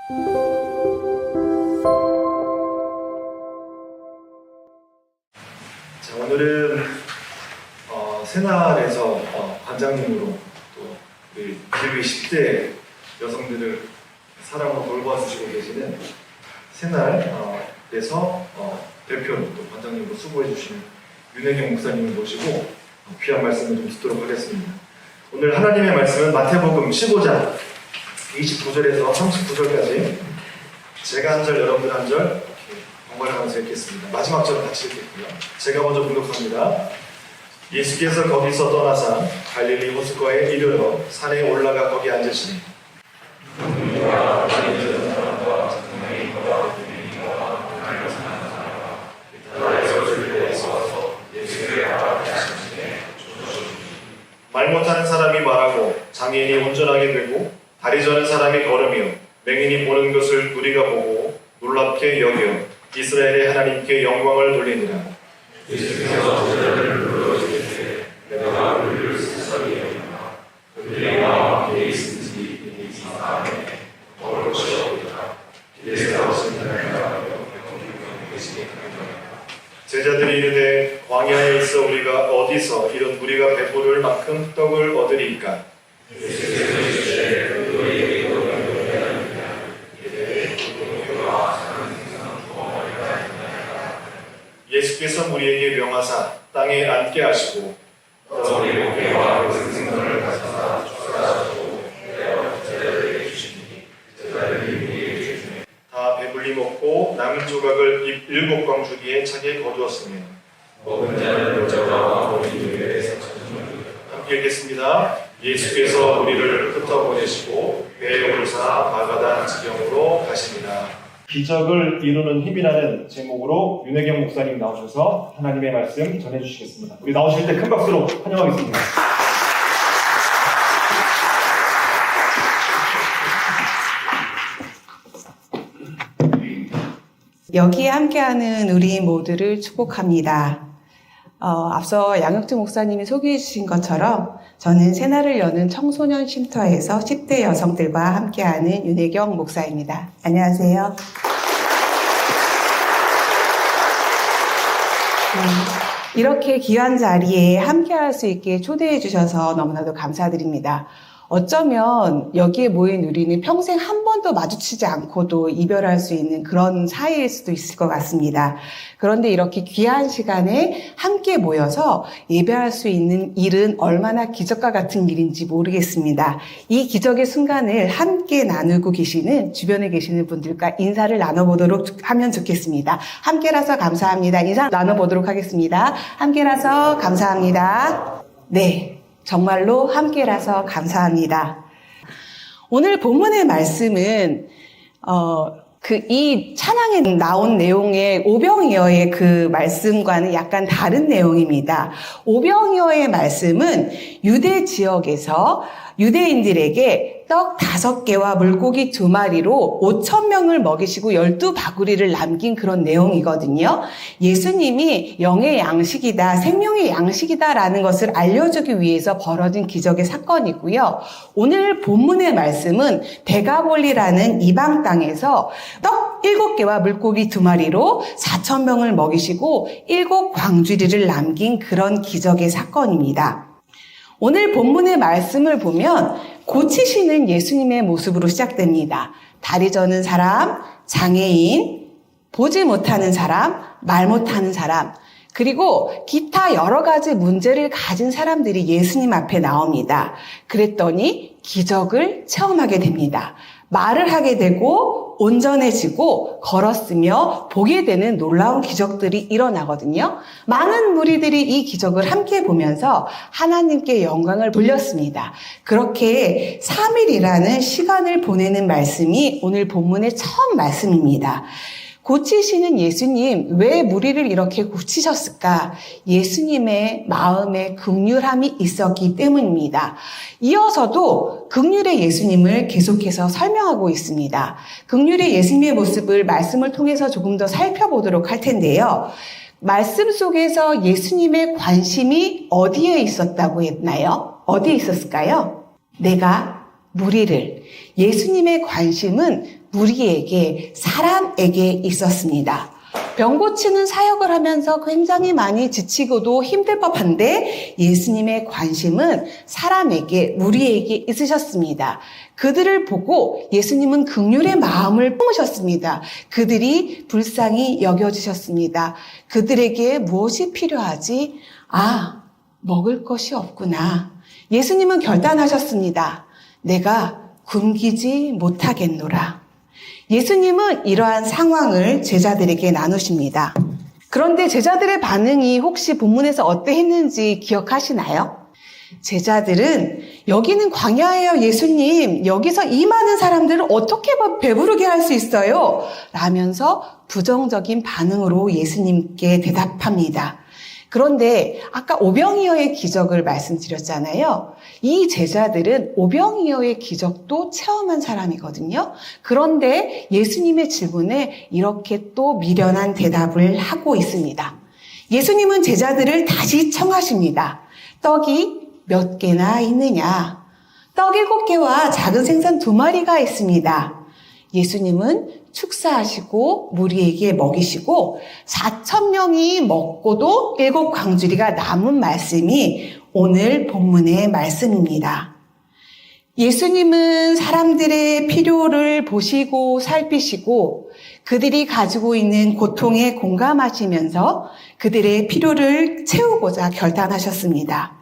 자, 오늘은 새날에서 관장님으로 또 우리 길리 10대 여성들을 사랑으로 돌봐주시고 계시는 새날에서 대표로 또 관장님으로 수고해 주시는 윤혜경 목사님을 모시고 귀한 말씀을 좀 듣도록 하겠습니다. 오늘 하나님의 말씀은 마태복음 15장 29절에서 39절까지 제가 한 절, 여러분들 한 절 번갈아가면서 읽겠습니다. 마지막 절은 같이 읽겠고요. 제가 먼저 분독합니다. 예수께서 거기서 떠나사 갈릴리 호숫가에 이르러 산에 올라가 거기 앉으시니 말 못하는 사람이 말하고 장애인이 운전하게 되고 다리 저는 사람이 걸으며 맹인이 보는 것을 우리가 보고 놀랍게 여겨 이스라엘의 하나님께 영광을 돌리니라. 예수께서 저들을 불러주시되 내가 우리를 세상이었나 그들과 함께 있은지 이 사람에 먹을 것이 없다. 길에서 신나가 제자들이 이르되 광야에 있어 우리가 어디서 이런 우리가 배부를 만큼 떡을 얻으리이까? 예수께서 우리에게 명하사 땅에 앉게 하시고 우리 목회와 생선을 가져다 주사하시고 제자들에게 주시니 제자들이 우리에게 주시니 다 배불리 먹고 남은 조각을 7광 주기에 차게 거두었으며 먹은 자는 여자와 어린이들에 함께 읽겠습니다. 예수께서 우리를 흩어보내시고 배에 오르사 마가단 지경으로 가십니다. 기적을 이루는 힘이라는 제목으로 윤혜경 목사님 나오셔서 하나님의 말씀 전해주시겠습니다. 우리 나오실 때 큰 박수로 환영하겠습니다. 여기에 함께하는 우리 모두를 축복합니다. 앞서 양혁주 목사님이 소개해 주신 것처럼 저는 새날을 여는 청소년 쉼터에서 10대 여성들과 함께하는 윤혜경 목사입니다. 안녕하세요. 이렇게 귀한 자리에 함께할 수 있게 초대해 주셔서 너무나도 감사드립니다. 어쩌면 여기에 모인 우리는 평생 한 번도 마주치지 않고도 이별할 수 있는 그런 사이일 수도 있을 것 같습니다. 그런데 이렇게 귀한 시간에 함께 모여서 예배할 수 있는 일은 얼마나 기적과 같은 일인지 모르겠습니다. 이 기적의 순간을 함께 나누고 계시는 주변에 계시는 분들과 인사를 나눠보도록 하면 좋겠습니다. 함께라서 감사합니다. 인사 나눠보도록 하겠습니다. 함께라서 감사합니다. 네. 정말로 함께라서 감사합니다. 오늘 본문의 말씀은 이 찬양에 나온 내용의 오병이어의 그 말씀과는 약간 다른 내용입니다. 오병이어의 말씀은 유대 지역에서 유대인들에게 떡 5개와 물고기 2마리로 5,000명을 먹이시고 12바구리를 남긴 그런 내용이거든요. 예수님이 영의 양식이다, 생명의 양식이다라는 것을 알려주기 위해서 벌어진 기적의 사건이고요. 오늘 본문의 말씀은 데가볼리라는 이방 땅에서 떡 7개와 물고기 2마리로 4,000명을 먹이시고 7광주리를 남긴 그런 기적의 사건입니다. 오늘 본문의 말씀을 보면 고치시는 예수님의 모습으로 시작됩니다. 다리 저는 사람, 장애인, 보지 못하는 사람, 말 못하는 사람, 그리고 기타 여러 가지 문제를 가진 사람들이 예수님 앞에 나옵니다. 그랬더니 기적을 체험하게 됩니다. 말을 하게 되고 온전해지고 걸었으며 보게 되는 놀라운 기적들이 일어나거든요. 많은 무리들이 이 기적을 함께 보면서 하나님께 영광을 돌렸습니다. 그렇게 3일이라는 시간을 보내는 말씀이 오늘 본문의 처음 말씀입니다. 고치시는 예수님, 왜 무리를 이렇게 고치셨을까? 예수님의 마음에 긍휼함이 있었기 때문입니다. 이어서도 긍휼의 예수님을 계속해서 설명하고 있습니다. 긍휼의 예수님의 모습을 말씀을 통해서 조금 더 살펴보도록 할 텐데요. 말씀 속에서 예수님의 관심이 어디에 있었다고 했나요? 어디에 있었을까요? 내가 무리를. 예수님의 관심은 우리에게, 사람에게 있었습니다. 병 고치는 사역을 하면서 굉장히 많이 지치고도 힘들 법한데 예수님의 관심은 사람에게, 우리에게 있으셨습니다. 그들을 보고 예수님은 긍휼의 마음을 품으셨습니다. 그들이 불쌍히 여겨주셨습니다. 그들에게 무엇이 필요하지? 먹을 것이 없구나. 예수님은 결단하셨습니다. 내가 굶기지 못하겠노라. 예수님은 이러한 상황을 제자들에게 나누십니다. 그런데 제자들의 반응이 혹시 본문에서 어떠했는지 기억하시나요? 제자들은 여기는 광야예요, 예수님. 여기서 이 많은 사람들을 어떻게 배부르게 할 수 있어요? 라면서 부정적인 반응으로 예수님께 대답합니다. 그런데 아까 오병이어의 기적을 말씀드렸잖아요. 이 제자들은 오병이어의 기적도 체험한 사람이거든요. 그런데 예수님의 질문에 이렇게 또 미련한 대답을 하고 있습니다. 예수님은 제자들을 다시 청하십니다. 떡이 몇 개나 있느냐? 떡 7개와 작은 생선 2마리가 있습니다. 예수님은 축사하시고 무리에게 먹이시고 4,000명이 먹고도 7 광주리가 남은 말씀이 오늘 본문의 말씀입니다. 예수님은 사람들의 필요를 보시고 살피시고 그들이 가지고 있는 고통에 공감하시면서 그들의 필요를 채우고자 결단하셨습니다.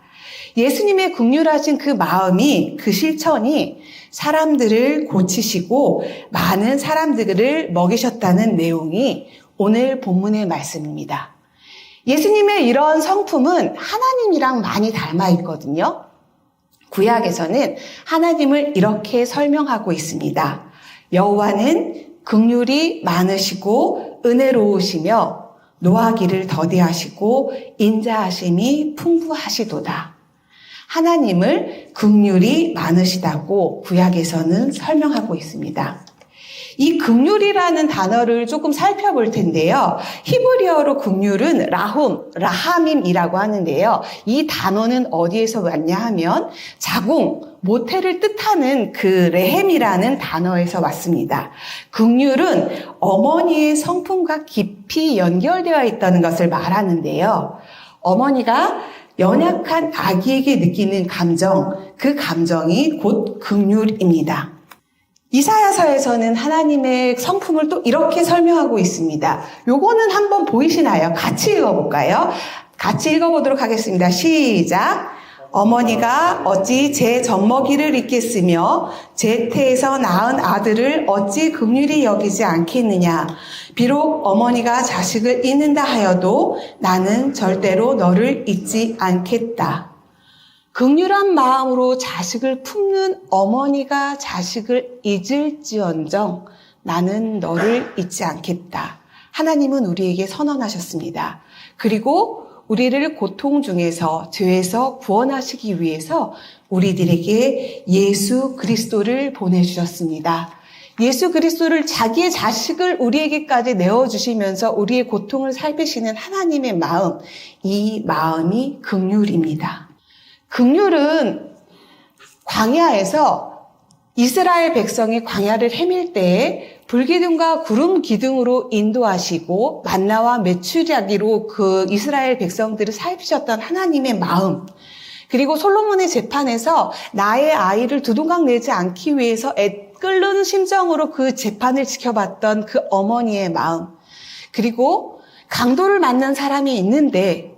예수님의 긍휼하신 그 마음이, 그 실천이 사람들을 고치시고 많은 사람들을 먹이셨다는 내용이 오늘 본문의 말씀입니다. 예수님의 이런 성품은 하나님이랑 많이 닮아 있거든요. 구약에서는 하나님을 이렇게 설명하고 있습니다. 여호와는 긍휼이 많으시고 은혜로우시며 노하기를 더디하시고 인자하심이 풍부하시도다. 하나님을 긍휼이 많으시다고 구약에서는 설명하고 있습니다. 이 긍휼이라는 단어를 조금 살펴볼 텐데요. 히브리어로 긍휼은 라함임이라고 하는데요. 이 단어는 어디에서 왔냐 하면 자궁, 모태를 뜻하는 그 레헴이라는 단어에서 왔습니다. 긍휼은 어머니의 성품과 깊이 연결되어 있다는 것을 말하는데요. 어머니가 연약한 아기에게 느끼는 감정, 그 감정이 곧 긍휼입니다. 이사야서에서는 하나님의 성품을 또 이렇게 설명하고 있습니다. 요거는 한번 보이시나요? 같이 읽어볼까요? 같이 읽어보도록 하겠습니다. 시작! 어머니가 어찌 제 젖먹이를 잊겠으며 제 태에서 낳은 아들을 어찌 긍휼히 여기지 않겠느냐. 비록 어머니가 자식을 잊는다 하여도 나는 절대로 너를 잊지 않겠다. 긍휼한 마음으로 자식을 품는 어머니가 자식을 잊을지언정 나는 너를 잊지 않겠다. 하나님은 우리에게 선언하셨습니다. 그리고 우리를 고통 중에서, 죄에서 구원하시기 위해서 우리들에게 예수 그리스도를 보내주셨습니다. 예수 그리스도를 자기의 자식을 우리에게까지 내어주시면서 우리의 고통을 살피시는 하나님의 마음, 이 마음이 긍휼입니다. 긍휼은 광야에서 이스라엘 백성이 광야를 헤맬 때에 불기둥과 구름 기둥으로 인도하시고 만나와 메추라기로 그 이스라엘 백성들을 살피셨던 하나님의 마음, 그리고 솔로몬의 재판에서 나의 아이를 두둥강 내지 않기 위해서 애끓는 심정으로 그 재판을 지켜봤던 그 어머니의 마음, 그리고 강도를 만난 사람이 있는데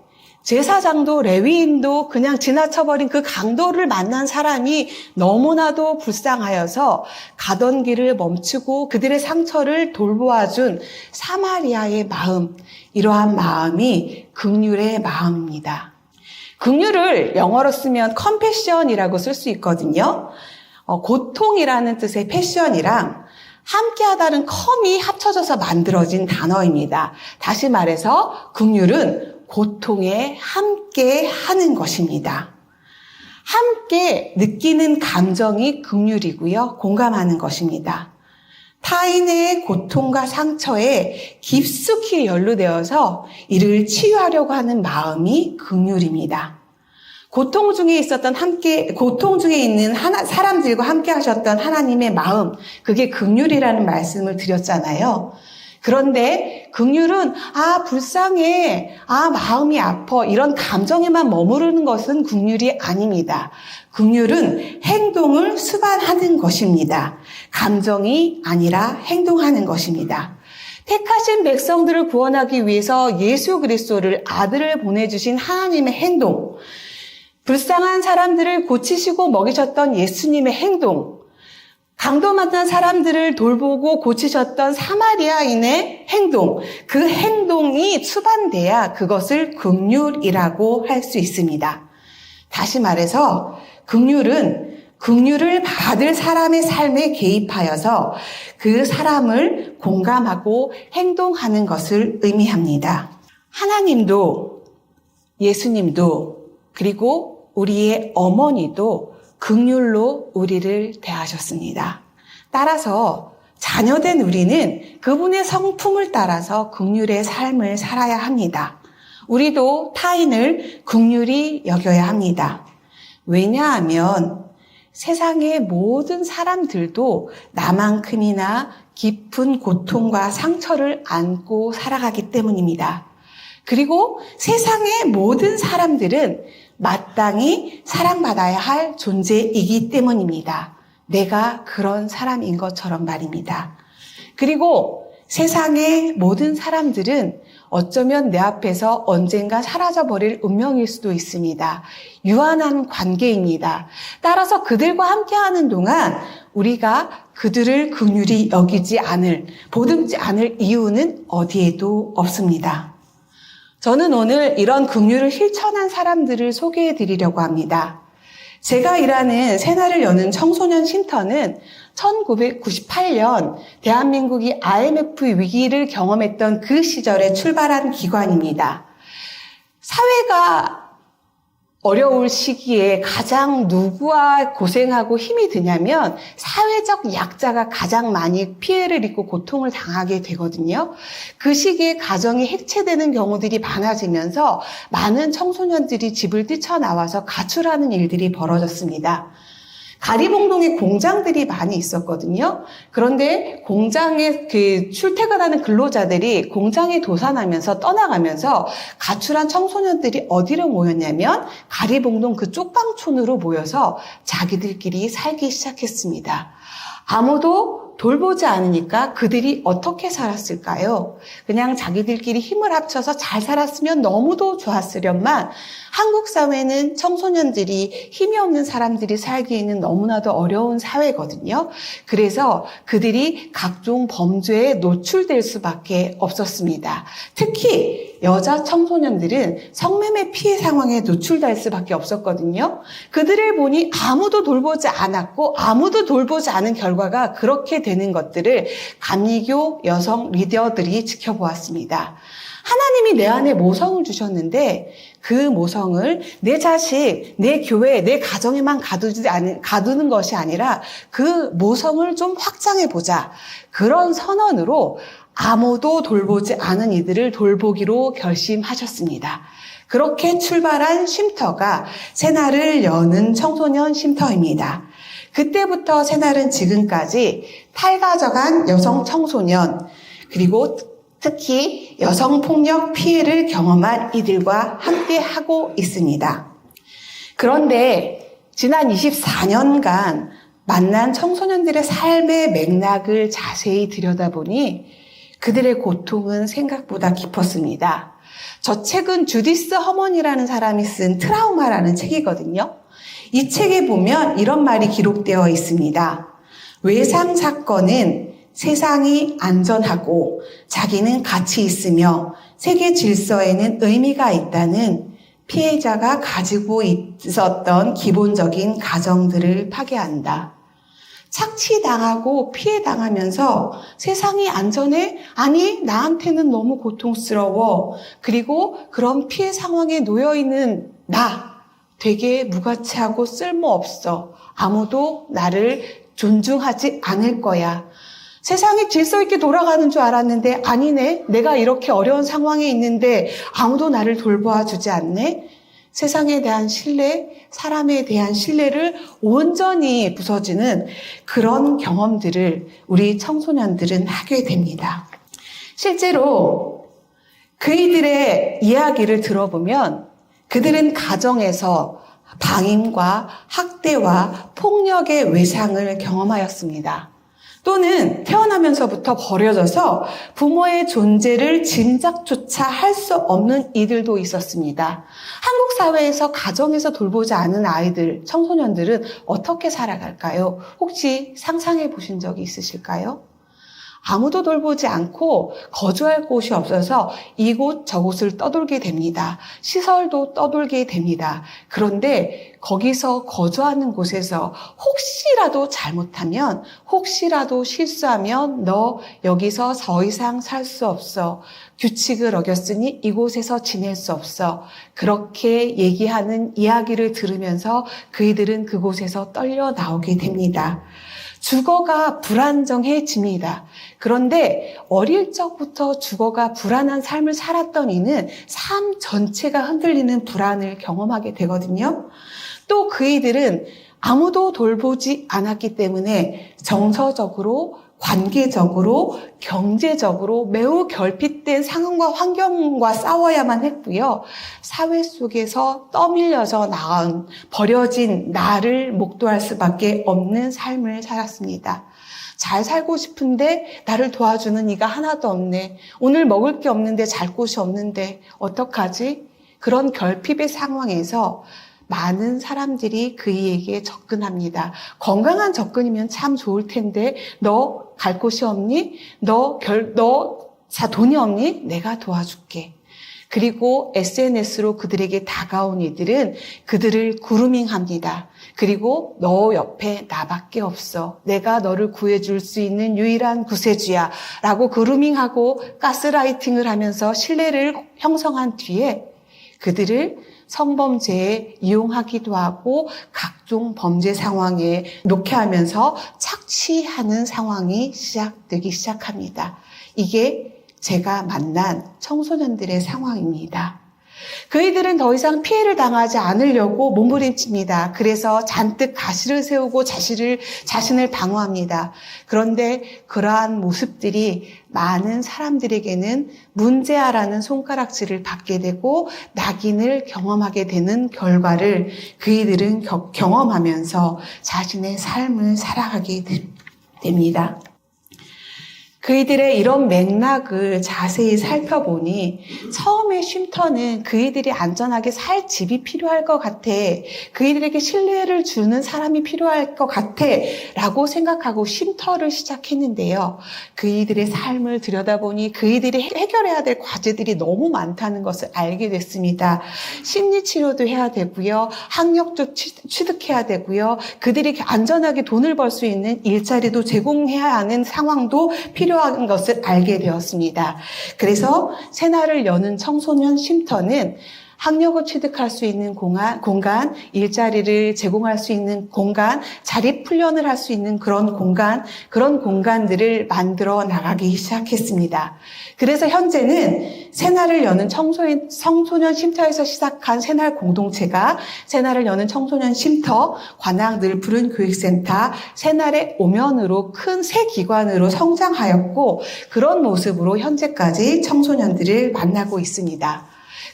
제사장도 레위인도 그냥 지나쳐버린 그 강도를 만난 사람이 너무나도 불쌍하여서 가던 길을 멈추고 그들의 상처를 돌보아준 사마리아의 마음, 이러한 마음이 긍휼의 마음입니다. 긍휼을 영어로 쓰면 컴패션이라고 쓸 수 있거든요. 고통이라는 뜻의 패션이랑 함께하다는 컴이 합쳐져서 만들어진 단어입니다. 다시 말해서 긍휼은 고통에 함께 하는 것입니다. 함께 느끼는 감정이 긍휼이고요. 공감하는 것입니다. 타인의 고통과 상처에 깊숙이 연루되어서 이를 치유하려고 하는 마음이 긍휼입니다. 고통 중에 있는 사람들과 함께 하셨던 하나님의 마음, 그게 긍휼이라는 말씀을 드렸잖아요. 그런데 긍휼은 불쌍해, 마음이 아파, 이런 감정에만 머무르는 것은 긍휼이 아닙니다. 긍휼은 행동을 수반하는 것입니다. 감정이 아니라 행동하는 것입니다. 택하신 백성들을 구원하기 위해서 예수 그리스도를 아들을 보내주신 하나님의 행동, 불쌍한 사람들을 고치시고 먹이셨던 예수님의 행동, 강도 만난 사람들을 돌보고 고치셨던 사마리아인의 행동, 그 행동이 수반돼야 그것을 긍휼이라고 할 수 있습니다. 다시 말해서 긍휼은 긍휼을 받을 사람의 삶에 개입하여서 그 사람을 공감하고 행동하는 것을 의미합니다. 하나님도 예수님도 그리고 우리의 어머니도 긍휼로 우리를 대하셨습니다. 따라서 자녀된 우리는 그분의 성품을 따라서 긍휼의 삶을 살아야 합니다. 우리도 타인을 긍휼히 여겨야 합니다. 왜냐하면 세상의 모든 사람들도 나만큼이나 깊은 고통과 상처를 안고 살아가기 때문입니다. 그리고 세상의 모든 사람들은 마땅히 사랑받아야 할 존재이기 때문입니다. 내가 그런 사람인 것처럼 말입니다. 그리고 세상의 모든 사람들은 어쩌면 내 앞에서 언젠가 사라져버릴 운명일 수도 있습니다. 유한한 관계입니다. 따라서 그들과 함께하는 동안 우리가 그들을 긍휼히 여기지 않을, 보듬지 않을 이유는 어디에도 없습니다. 저는 오늘 이런 긍휼을 실천한 사람들을 소개해 드리려고 합니다. 제가 일하는 새날을 여는 청소년 쉼터는 1998년 대한민국이 IMF 위기를 경험했던 그 시절에 출발한 기관입니다. 사회가 어려울 시기에 가장 누구와 고생하고 힘이 드냐면 사회적 약자가 가장 많이 피해를 입고 고통을 당하게 되거든요. 그 시기에 가정이 해체되는 경우들이 많아지면서 많은 청소년들이 집을 뛰쳐나와서 가출하는 일들이 벌어졌습니다. 가리봉동에 공장들이 많이 있었거든요. 그런데 공장에 출퇴근하는 근로자들이 공장에 도산하면서 떠나가면서 가출한 청소년들이 어디로 모였냐면 가리봉동 그 쪽방촌으로 모여서 자기들끼리 살기 시작했습니다. 아무도 돌보지 않으니까 그들이 어떻게 살았을까요? 그냥 자기들끼리 힘을 합쳐서 잘 살았으면 너무도 좋았으련만 한국 사회는 청소년들이 힘이 없는 사람들이 살기에는 너무나도 어려운 사회거든요. 그래서 그들이 각종 범죄에 노출될 수밖에 없었습니다. 특히 여자 청소년들은 성매매 피해 상황에 노출될 수밖에 없었거든요. 그들을 보니 아무도 돌보지 않았고 아무도 돌보지 않은 결과가 그렇게 되는 것들을 감리교 여성 리더들이 지켜보았습니다. 하나님이 내 안에 모성을 주셨는데 그 모성을 내 자식, 내 교회, 내 가정에만 가두는 것이 아니라 그 모성을 좀 확장해보자. 그런 선언으로 아무도 돌보지 않은 이들을 돌보기로 결심하셨습니다. 그렇게 출발한 쉼터가 새날을 여는 청소년 쉼터입니다. 그때부터 새날은 지금까지 탈가져간 여성 청소년, 그리고 특히 여성폭력 피해를 경험한 이들과 함께 하고 있습니다. 그런데 지난 24년간 만난 청소년들의 삶의 맥락을 자세히 들여다보니 그들의 고통은 생각보다 깊었습니다. 저 책은 주디스 허먼이라는 사람이 쓴 트라우마라는 책이거든요. 이 책에 보면 이런 말이 기록되어 있습니다. 외상 사건은 세상이 안전하고 자기는 가치 있으며 세계 질서에는 의미가 있다는 피해자가 가지고 있었던 기본적인 가정들을 파괴한다. 착취당하고 피해당하면서 세상이 안전해? 아니, 나한테는 너무 고통스러워. 그리고 그런 피해 상황에 놓여있는 나 되게 무가치하고 쓸모없어. 아무도 나를 존중하지 않을 거야. 세상이 질서 있게 돌아가는 줄 알았는데 아니네. 내가 이렇게 어려운 상황에 있는데 아무도 나를 돌보아 주지 않네. 세상에 대한 신뢰, 사람에 대한 신뢰를 온전히 부서지는 그런 경험들을 우리 청소년들은 하게 됩니다. 실제로 그이들의 이야기를 들어보면 그들은 가정에서 방임과 학대와 폭력의 외상을 경험하였습니다. 또는 태어나면서부터 버려져서 부모의 존재를 짐작조차 할 수 없는 이들도 있었습니다. 한국 사회에서 가정에서 돌보지 않은 아이들, 청소년들은 어떻게 살아갈까요? 혹시 상상해 보신 적이 있으실까요? 아무도 돌보지 않고 거주할 곳이 없어서 이곳 저곳을 떠돌게 됩니다. 시설도 떠돌게 됩니다. 그런데 거기서 거주하는 곳에서 혹시라도 잘못하면, 혹시라도 실수하면 너 여기서 더 이상 살 수 없어. 규칙을 어겼으니 이곳에서 지낼 수 없어. 그렇게 얘기하는 이야기를 들으면서 그이들은 그곳에서 떨려 나오게 됩니다. 주거가 불안정해집니다. 그런데 어릴 적부터 주거가 불안한 삶을 살았던 이는 삶 전체가 흔들리는 불안을 경험하게 되거든요. 또 그이들은 아무도 돌보지 않았기 때문에 정서적으로, 관계적으로, 경제적으로 매우 결핍된 상황과 환경과 싸워야만 했고요. 사회 속에서 떠밀려서 나온 버려진 나를 목도할 수밖에 없는 삶을 살았습니다. 잘 살고 싶은데 나를 도와주는 이가 하나도 없네. 오늘 먹을 게 없는데 잘 곳이 없는데 어떡하지? 그런 결핍의 상황에서 많은 사람들이 그이에게 접근합니다. 건강한 접근이면 참 좋을 텐데 너 갈 곳이 없니? 너 돈이 없니? 내가 도와줄게. 그리고 SNS로 그들에게 다가온 이들은 그들을 그루밍합니다. 그리고 너 옆에 나밖에 없어. 내가 너를 구해줄 수 있는 유일한 구세주야. 라고 그루밍하고 가스라이팅을 하면서 신뢰를 형성한 뒤에 그들을 성범죄에 이용하기도 하고 각종 범죄 상황에 놓게 하면서 착취하는 상황이 시작되기 시작합니다. 이게 제가 만난 청소년들의 상황입니다. 그이들은 더 이상 피해를 당하지 않으려고 몸부림칩니다. 그래서 잔뜩 가시를 세우고 자신을 방어합니다. 그런데 그러한 모습들이 많은 사람들에게는 문제아라는 손가락질을 받게 되고 낙인을 경험하게 되는 결과를 그이들은 경험하면서 자신의 삶을 살아가게 됩니다. 그이들의 이런 맥락을 자세히 살펴보니 처음에 쉼터는 그이들이 안전하게 살 집이 필요할 것 같아. 그이들에게 신뢰를 주는 사람이 필요할 것 같아. 라고 생각하고 쉼터를 시작했는데요. 그이들의 삶을 들여다보니 그이들이 해결해야 될 과제들이 너무 많다는 것을 알게 됐습니다. 심리치료도 해야 되고요. 학력도 취득해야 되고요. 그들이 안전하게 돈을 벌 수 있는 일자리도 제공해야 하는 상황도 필요한 것을 알게 되었습니다. 그래서 새날을 여는 청소년 쉼터는 학력을 취득할 수 있는 공간, 일자리를 제공할 수 있는 공간, 자립훈련을 할 수 있는 그런 공간들을 만들어 나가기 시작했습니다. 그래서 현재는 새날을 여는 청소년 쉼터에서 시작한 새날 공동체가 새날을 여는 청소년 쉼터, 관악 늘 푸른 교육센터, 새날의 오면으로 큰 새 기관으로 성장하였고 그런 모습으로 현재까지 청소년들을 만나고 있습니다.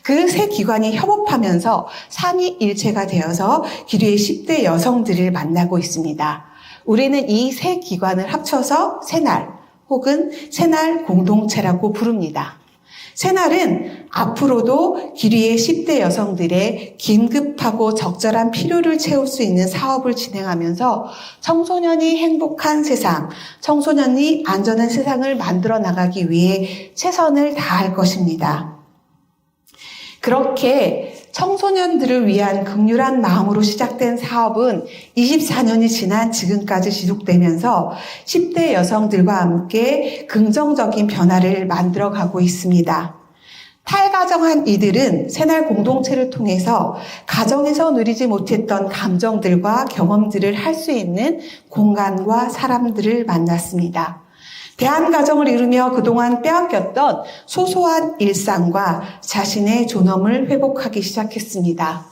그 세 기관이 협업하면서 삼위일체가 되어서 기류의 10대 여성들을 만나고 있습니다. 우리는 이 세 기관을 합쳐서 새날 혹은 새날 공동체라고 부릅니다. 새날은 앞으로도 기류의 10대 여성들의 긴급하고 적절한 필요를 채울 수 있는 사업을 진행하면서 청소년이 행복한 세상, 청소년이 안전한 세상을 만들어 나가기 위해 최선을 다할 것입니다. 그렇게 청소년들을 위한 긍휼한 마음으로 시작된 사업은 24년이 지난 지금까지 지속되면서 10대 여성들과 함께 긍정적인 변화를 만들어가고 있습니다. 탈가정한 이들은 새날 공동체를 통해서 가정에서 누리지 못했던 감정들과 경험들을 할 수 있는 공간과 사람들을 만났습니다. 대한가정을 이루며 그동안 빼앗겼던 소소한 일상과 자신의 존엄을 회복하기 시작했습니다.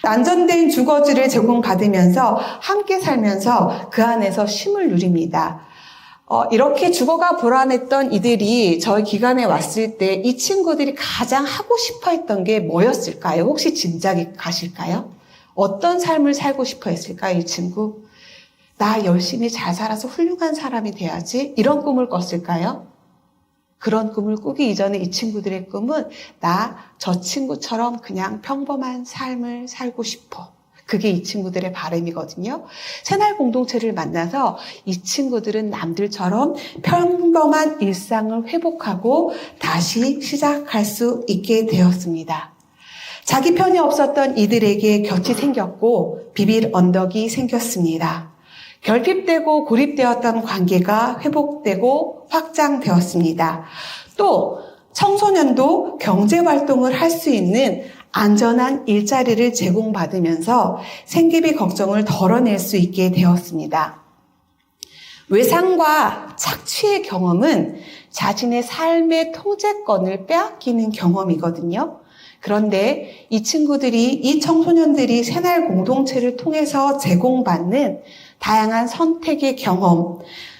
안전된 주거지를 제공받으면서 함께 살면서 그 안에서 쉼을 누립니다. 이렇게 주거가 불안했던 이들이 저희 기관에 왔을 때 이 친구들이 가장 하고 싶어 했던 게 뭐였을까요? 혹시 짐작이 가실까요? 어떤 삶을 살고 싶어 했을까요, 이 친구? 나 열심히 잘 살아서 훌륭한 사람이 돼야지. 이런 꿈을 꿨을까요? 그런 꿈을 꾸기 이전에 이 친구들의 꿈은 저 친구처럼 그냥 평범한 삶을 살고 싶어. 그게 이 친구들의 바람이거든요. 새날 공동체를 만나서 이 친구들은 남들처럼 평범한 일상을 회복하고 다시 시작할 수 있게 되었습니다. 자기 편이 없었던 이들에게 곁이 생겼고 비빌 언덕이 생겼습니다. 결핍되고 고립되었던 관계가 회복되고 확장되었습니다. 또 청소년도 경제활동을 할 수 있는 안전한 일자리를 제공받으면서 생계비 걱정을 덜어낼 수 있게 되었습니다. 외상과 착취의 경험은 자신의 삶의 통제권을 빼앗기는 경험이거든요. 그런데 이 청소년들이 새날 공동체를 통해서 제공받는 다양한 선택의 경험,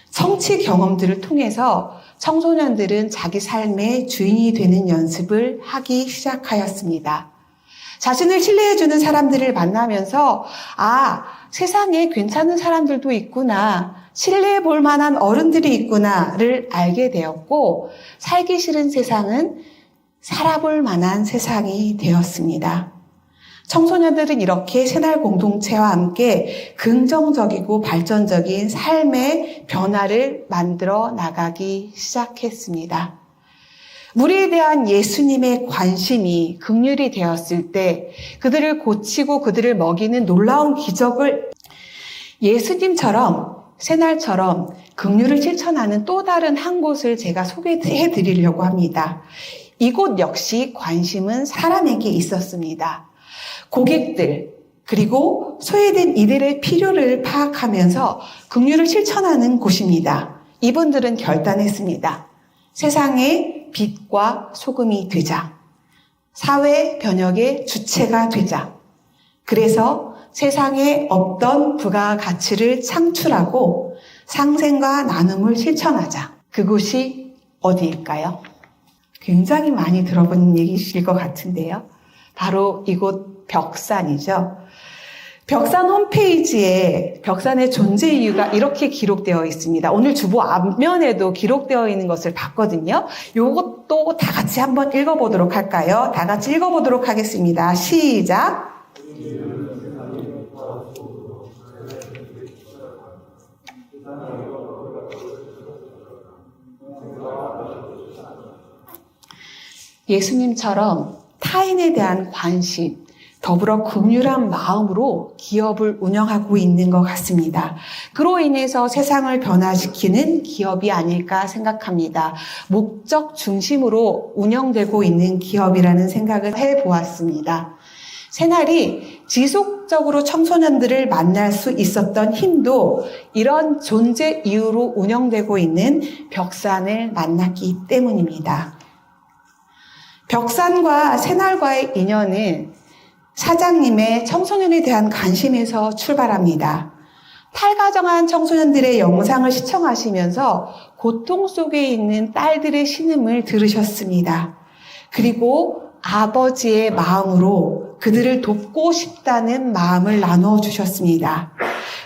성취 경험들을 통해서 청소년들은 자기 삶의 주인이 되는 연습을 하기 시작하였습니다. 자신을 신뢰해주는 사람들을 만나면서 세상에 괜찮은 사람들도 있구나, 신뢰해 볼 만한 어른들이 있구나를 알게 되었고 살기 싫은 세상은 살아볼 만한 세상이 되었습니다. 청소년들은 이렇게 새날 공동체와 함께 긍정적이고 발전적인 삶의 변화를 만들어 나가기 시작했습니다. 우리에 대한 예수님의 관심이 긍휼이 되었을 때 그들을 고치고 그들을 먹이는 놀라운 기적을 예수님처럼 새날처럼 긍휼을 실천하는 또 다른 한 곳을 제가 소개해 드리려고 합니다. 이곳 역시 관심은 사람에게 있었습니다. 고객들 그리고 소외된 이들의 필요를 파악하면서 긍휼을 실천하는 곳입니다. 이분들은 결단했습니다. 세상의 빛과 소금이 되자. 사회 변혁의 주체가 되자. 그래서 세상에 없던 부가가치를 창출하고 상생과 나눔을 실천하자. 그곳이 어디일까요? 굉장히 많이 들어본 얘기실 것 같은데요. 바로 이곳 벽산이죠. 벽산 홈페이지에 벽산의 존재 이유가 이렇게 기록되어 있습니다. 오늘 주보 앞면에도 기록되어 있는 것을 봤거든요. 이것도 다 같이 한번 읽어보도록 할까요? 다 같이 읽어보도록 하겠습니다. 시작! 예수님처럼 타인에 대한 관심, 더불어 긍휼한 마음으로 기업을 운영하고 있는 것 같습니다. 그로 인해서 세상을 변화시키는 기업이 아닐까 생각합니다. 목적 중심으로 운영되고 있는 기업이라는 생각을 해보았습니다. 새날이 지속적으로 청소년들을 만날 수 있었던 힘도 이런 존재 이유로 운영되고 있는 벽산을 만났기 때문입니다. 벽산과 새날과의 인연은 사장님의 청소년에 대한 관심에서 출발합니다. 탈가정한 청소년들의 영상을 시청하시면서 고통 속에 있는 딸들의 신음을 들으셨습니다. 그리고 아버지의 마음으로 그들을 돕고 싶다는 마음을 나누어 주셨습니다.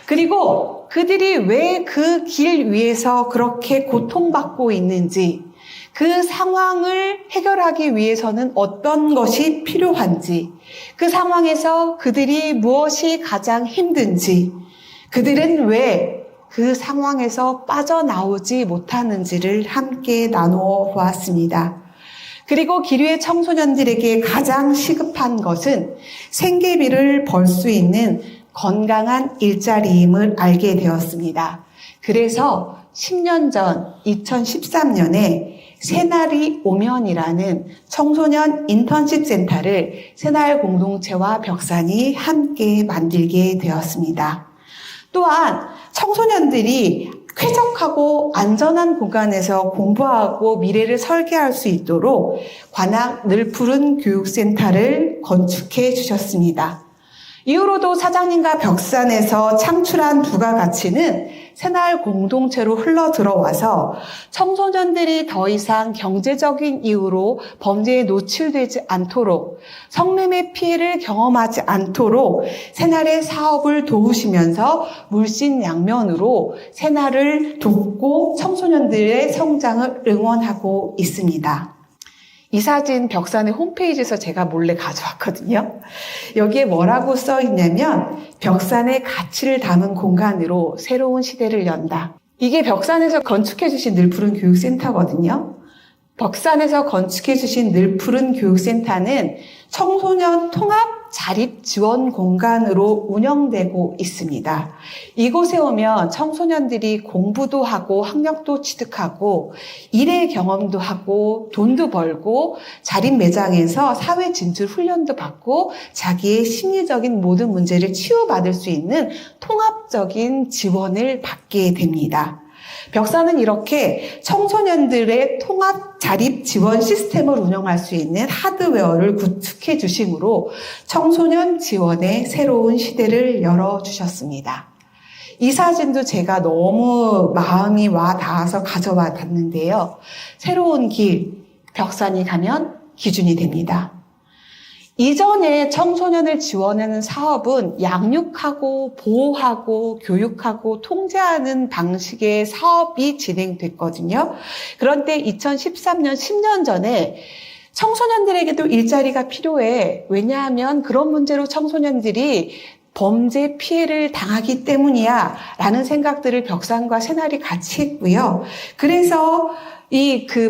그리고 그들이 왜 그 길 위에서 그렇게 고통받고 있는지, 그 상황을 해결하기 위해서는 어떤 것이 필요한지, 그 상황에서 그들이 무엇이 가장 힘든지, 그들은 왜 그 상황에서 빠져나오지 못하는지를 함께 나누어 보았습니다. 그리고 기류의 청소년들에게 가장 시급한 것은 생계비를 벌 수 있는 건강한 일자리임을 알게 되었습니다. 그래서 10년 전 2013년에 새날이 오면이라는 청소년 인턴십 센터를 새날 공동체와 벽산이 함께 만들게 되었습니다. 또한 청소년들이 쾌적하고 안전한 공간에서 공부하고 미래를 설계할 수 있도록 관악 늘푸른 교육센터를 건축해 주셨습니다. 이후로도 사장님과 벽산에서 창출한 부가가치는 새마을 공동체로 흘러 들어와서 청소년들이 더 이상 경제적인 이유로 범죄에 노출되지 않도록 성매매 피해를 경험하지 않도록 새날의 사업을 도우시면서 물신양면으로 새날을 돕고 청소년들의 성장을 응원하고 있습니다. 이 사진 벽산의 홈페이지에서 제가 몰래 가져왔거든요. 여기에 뭐라고 써 있냐면 벽산의 가치를 담은 공간으로 새로운 시대를 연다. 이게 벽산에서 건축해 주신 늘푸른 교육센터거든요. 벽산에서 건축해 주신 늘푸른 교육센터는 청소년 통합 자립 지원 공간으로 운영되고 있습니다. 이곳에 오면 청소년들이 공부도 하고 학력도 취득하고 일의 경험도 하고 돈도 벌고 자립 매장에서 사회 진출 훈련도 받고 자기의 심리적인 모든 문제를 치유받을 수 있는 통합적인 지원을 받게 됩니다. 벽산은 이렇게 청소년들의 통합 자립 지원 시스템을 운영할 수 있는 하드웨어를 구축해 주심으로 청소년 지원의 새로운 시대를 열어주셨습니다. 이 사진도 제가 너무 마음이 와 닿아서 가져와 닿는데요. 새로운 길, 벽산이 가면 기준이 됩니다. 이전에 청소년을 지원하는 사업은 양육하고 보호하고 교육하고 통제하는 방식의 사업이 진행됐거든요. 그런데 2013년, 10년 전에 청소년들에게도 일자리가 필요해. 왜냐하면 그런 문제로 청소년들이 범죄 피해를 당하기 때문이야 라는 생각들을 벽산과 새날이 같이 했고요. 그래서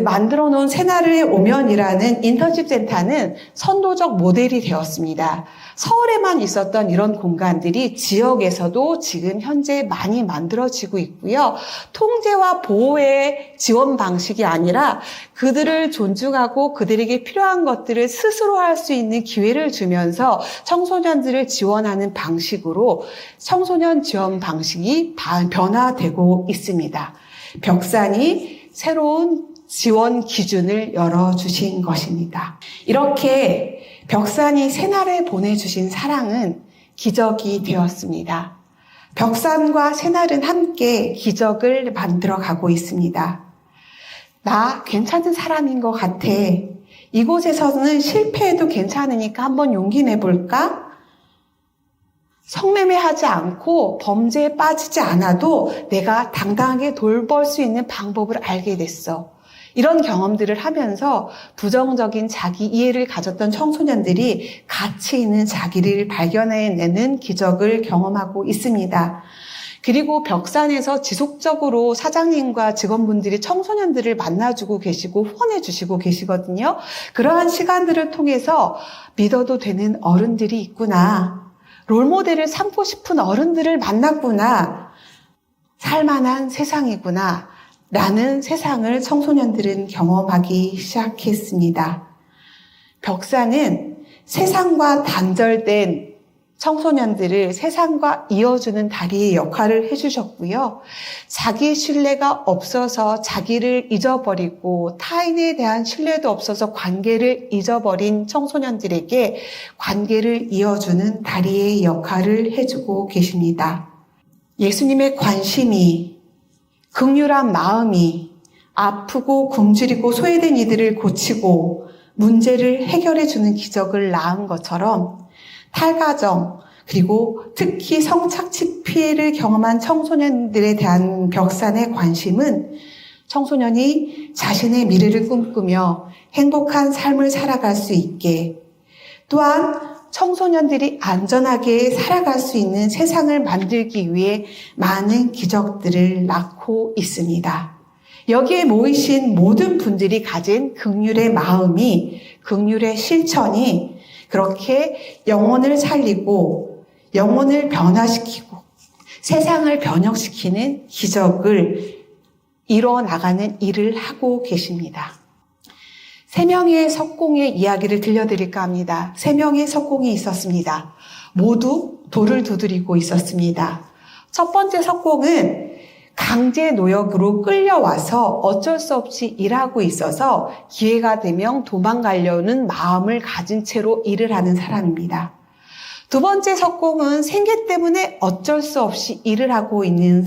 만들어 놓은 새날의 오면이라는 인턴십 센터는 선도적 모델이 되었습니다. 서울에만 있었던 이런 공간들이 지역에서도 지금 현재 많이 만들어지고 있고요. 통제와 보호의 지원 방식이 아니라 그들을 존중하고 그들에게 필요한 것들을 스스로 할 수 있는 기회를 주면서 청소년들을 지원하는 방식으로 청소년 지원 방식이 변화되고 있습니다. 벽산이 새로운 지원 기준을 열어주신 것입니다. 이렇게 벽산이 새날에 보내주신 사랑은 기적이 되었습니다. 벽산과 새날은 함께 기적을 만들어가고 있습니다. 나 괜찮은 사람인 것 같아. 이곳에서는 실패해도 괜찮으니까 한번 용기 내볼까? 성매매하지 않고 범죄에 빠지지 않아도 내가 당당하게 돈 벌 수 있는 방법을 알게 됐어. 이런 경험들을 하면서 부정적인 자기 이해를 가졌던 청소년들이 가치 있는 자기를 발견해내는 기적을 경험하고 있습니다. 그리고 벽산에서 지속적으로 사장님과 직원분들이 청소년들을 만나주고 계시고 후원해주시고 계시거든요. 그러한 시간들을 통해서 믿어도 되는 어른들이 있구나. 롤모델을 삼고 싶은 어른들을 만났구나. 살만한 세상이구나. 라는 세상을 청소년들은 경험하기 시작했습니다. 벽산은 세상과 단절된 청소년들을 세상과 이어주는 다리의 역할을 해주셨고요. 자기 신뢰가 없어서 자기를 잊어버리고 타인에 대한 신뢰도 없어서 관계를 잊어버린 청소년들에게 관계를 이어주는 다리의 역할을 해주고 계십니다. 예수님의 관심이, 긍휼한 마음이 아프고 굶주리고 소외된 이들을 고치고 문제를 해결해주는 기적을 낳은 것처럼 탈가정, 그리고 특히 성착취 피해를 경험한 청소년들에 대한 벽산의 관심은 청소년이 자신의 미래를 꿈꾸며 행복한 삶을 살아갈 수 있게, 또한 청소년들이 안전하게 살아갈 수 있는 세상을 만들기 위해 많은 기적들을 낳고 있습니다. 여기에 모이신 모든 분들이 가진 긍휼의 마음이, 긍휼의 실천이 그렇게 영혼을 살리고 영혼을 변화시키고 세상을 변혁시키는 기적을 이뤄나가는 일을 하고 계십니다. 3명의 석공의 이야기를 들려드릴까 합니다. 3명의 석공이 있었습니다. 모두 돌을 두드리고 있었습니다. 첫 번째 석공은 강제 노역으로 끌려와서 어쩔 수 없이 일하고 있어서 기회가 되면 도망가려는 마음을 가진 채로 일을 하는 사람입니다. 두 번째 석공은 생계 때문에 어쩔 수 없이 일을 하고 있는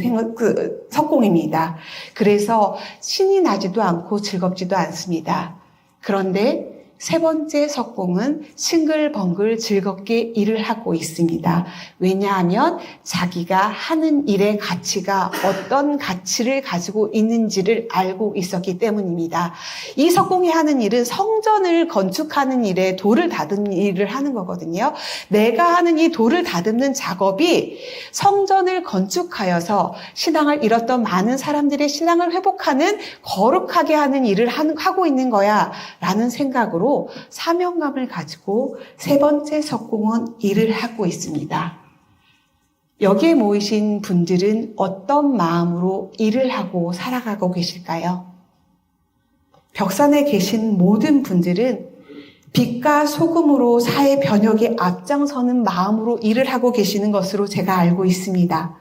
석공입니다. 그래서 신이 나지도 않고 즐겁지도 않습니다. 그런데 세 번째 석공은 싱글벙글 즐겁게 일을 하고 있습니다. 왜냐하면 자기가 하는 일의 가치가 어떤 가치를 가지고 있는지를 알고 있었기 때문입니다. 이 석공이 하는 일은 성전을 건축하는 일에 돌을 다듬는 일을 하는 거거든요. 내가 하는 이 돌을 다듬는 작업이 성전을 건축하여서 신앙을 잃었던 많은 사람들의 신앙을 회복하는 거룩하게 하는 일을 하고 있는 거야 라는 생각으로 사명감을 가지고 세 번째 석공은 일을 하고 있습니다. 여기에 모이신 분들은 어떤 마음으로 일을 하고 살아가고 계실까요? 벽산에 계신 모든 분들은 빛과 소금으로 사회 변혁에 앞장서는 마음으로 일을 하고 계시는 것으로 제가 알고 있습니다.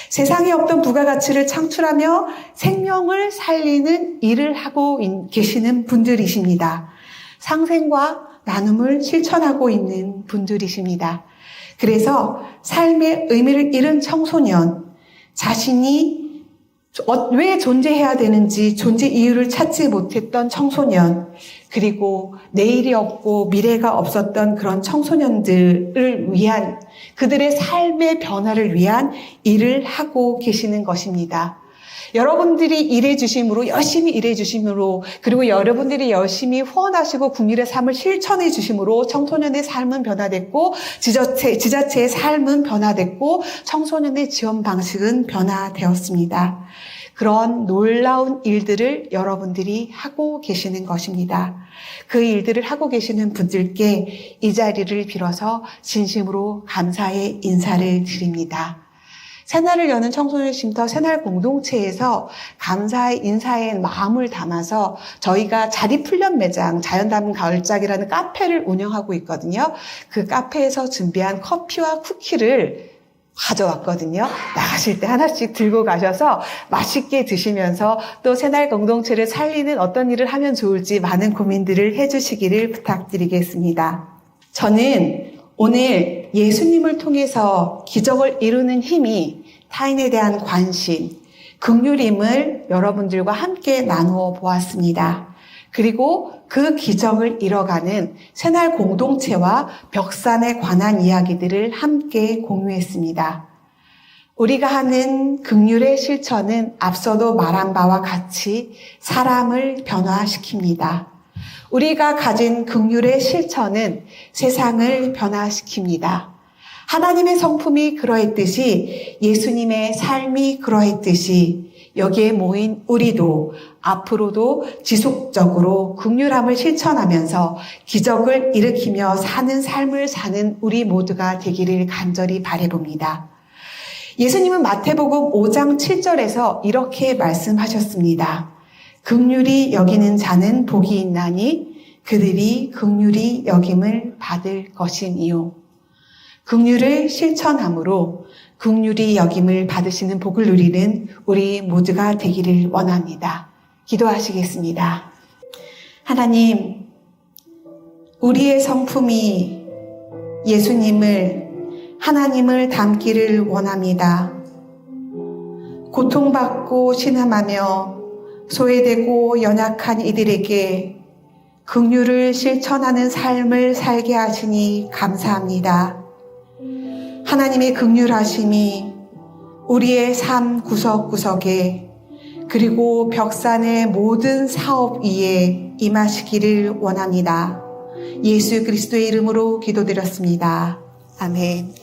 세상에 없던 부가가치를 창출하며 생명을 살리는 일을 하고 계시는 분들이십니다. 상생과 나눔을 실천하고 있는 분들이십니다. 그래서 삶의 의미를 잃은 청소년, 자신이 왜 존재해야 되는지 존재 이유를 찾지 못했던 청소년, 그리고 내일이 없고 미래가 없었던 그런 청소년들을 위한, 그들의 삶의 변화를 위한 일을 하고 계시는 것입니다. 여러분들이 일해주심으로, 열심히 일해주심으로, 그리고 여러분들이 열심히 후원하시고 국민의 삶을 실천해 주심으로 청소년의 삶은 변화됐고, 지자체의 삶은 변화됐고, 청소년의 지원 방식은 변화되었습니다. 그런 놀라운 일들을 여러분들이 하고 계시는 것입니다. 그 일들을 하고 계시는 분들께 이 자리를 빌어서 진심으로 감사의 인사를 드립니다. 새날을 여는 청소년 쉼터 새날 공동체에서 감사의 인사의 마음을 담아서 저희가 자립훈련 매장 자연담은 가을짝이라는 카페를 운영하고 있거든요. 그 카페에서 준비한 커피와 쿠키를 가져왔거든요. 나가실 때 하나씩 들고 가셔서 맛있게 드시면서 또 새날 공동체를 살리는 어떤 일을 하면 좋을지 많은 고민들을 해주시기를 부탁드리겠습니다. 저는 오늘 예수님을 통해서 기적을 이루는 힘이 타인에 대한 관심, 긍휼임을 여러분들과 함께 나누어 보았습니다. 그리고 그 기적을 이뤄가는 새날 공동체와 벽산에 관한 이야기들을 함께 공유했습니다. 우리가 하는 긍휼의 실천은 앞서도 말한 바와 같이 사람을 변화시킵니다. 우리가 가진 긍휼의 실천은 세상을 변화시킵니다. 하나님의 성품이 그러했듯이 예수님의 삶이 그러했듯이 여기에 모인 우리도 앞으로도 지속적으로 긍휼함을 실천하면서 기적을 일으키며 사는 삶을 사는 우리 모두가 되기를 간절히 바라봅니다. 예수님은 마태복음 5장 7절에서 이렇게 말씀하셨습니다. 긍휼히 여기는 자는 복이 있나니 그들이 긍휼히 여김을 받을 것이니요. 긍휼을 실천함으로 긍휼히 여김을 받으시는 복을 누리는 우리 모두가 되기를 원합니다. 기도하시겠습니다. 하나님, 우리의 성품이 하나님을 닮기를 원합니다. 고통받고 신음하며 소외되고 연약한 이들에게 긍휼을 실천하는 삶을 살게 하시니 감사합니다. 하나님의 긍휼하심이 우리의 삶 구석구석에 그리고 벽산의 모든 사업 위에 임하시기를 원합니다. 예수 그리스도의 이름으로 기도드렸습니다. 아멘.